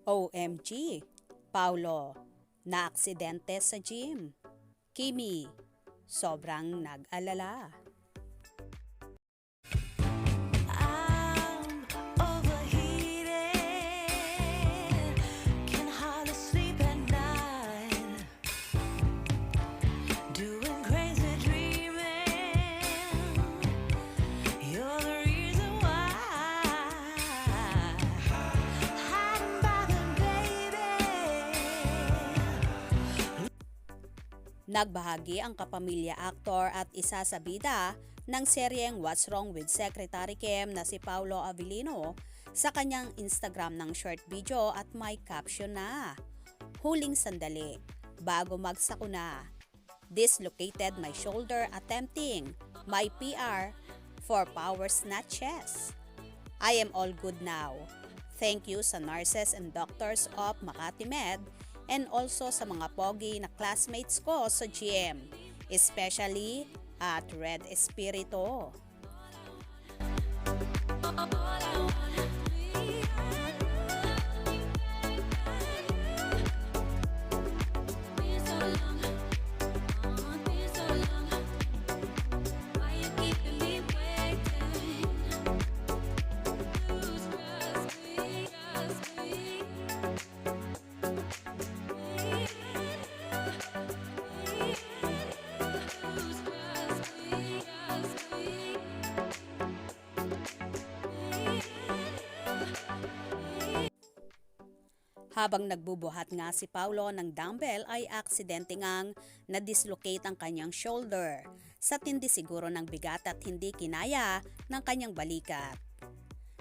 OMG, Paulo, naaksidente sa gym. Kimi, sobrang nag-alala. Nagbahagi ang kapamilya aktor at isa sa bida ng seryeng What's Wrong with Secretary Kim na si Paulo Avellino sa kanyang Instagram ng short video at may caption na, "Huling sandali, bago magsakuna. Dislocated my shoulder attempting my PR for power snatches. I am all good now. Thank you sa nurses and doctors of Makati Med and also sa mga pogi na classmates ko sa gym, especially at Red Espiritu." Habang nagbubuhat nga si Paulo ng dumbbell ay aksidente ngang na-dislocate ang kanyang shoulder sa tindi siguro ng bigat at hindi kinaya ng kanyang balikat.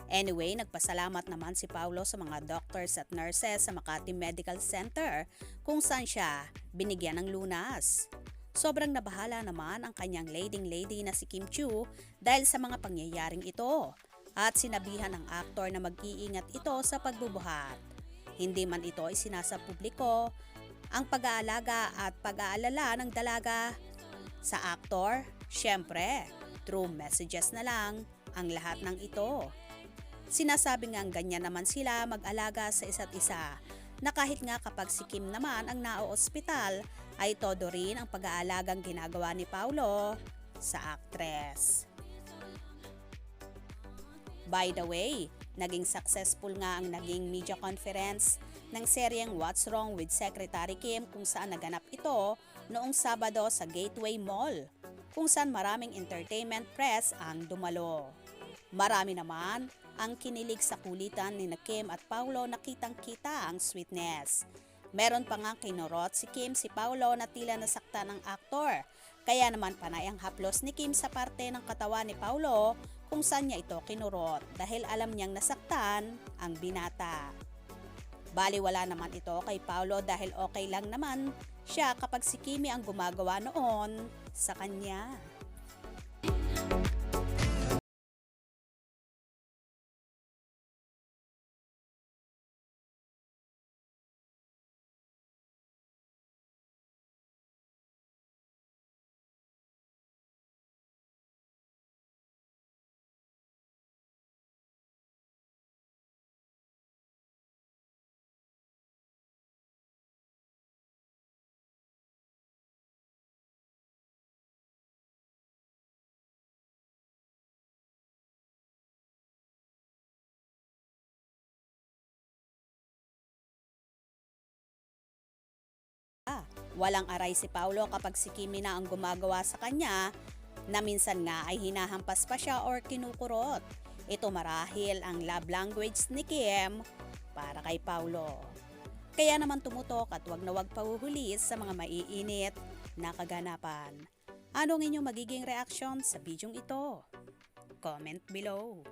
Anyway, nagpasalamat naman si Paulo sa mga doctors at nurses sa Makati Medical Center kung saan siya binigyan ng lunas. Sobrang nabahala naman ang kanyang leading lady na si Kim Chiu dahil sa mga pangyayaring ito at sinabihan ng aktor na mag-iingat ito sa pagbubuhat. Hindi man ito isinasa publiko ang pag-aalaga at pag-aalala ng dalaga sa aktor. Syempre, through messages na lang ang lahat ng ito. Sinasabi nga ganyan naman sila mag-alaga sa isa't isa na kahit nga kapag si Kim naman ang nao-ospital ay todo rin ang pag-aalagang ginagawa ni Paulo sa aktres. By the way, naging successful nga ang naging media conference ng seryeng What's Wrong with Secretary Kim kung saan naganap ito noong Sabado sa Gateway Mall, kung saan maraming entertainment press ang dumalo. Marami naman ang kinilig sa kulitan ni Kim at Paulo na kitang-kita ang sweetness. Meron pa nga kinurot si Kim si Paulo na tila nasaktan ng aktor, kaya naman panay ang haplos ni Kim sa parte ng katawan ni Paulo kung saan niya ito kinurot dahil alam niyang nasaktan ang binata. Baliwala naman ito kay Paulo dahil okay lang naman siya kapag si Kimi ang gumagawa noon sa kanya. Walang aray si Paulo kapag si Kimi na ang gumagawa sa kanya na minsan nga ay hinahampas pa siya or kinukurot. Ito marahil ang love language ni Kim para kay Paulo. Kaya naman tumutok at wag na wag pahuhulis sa mga maiinit na kaganapan. Ano ang inyong magiging reaksyon sa bidyong ito? Comment below.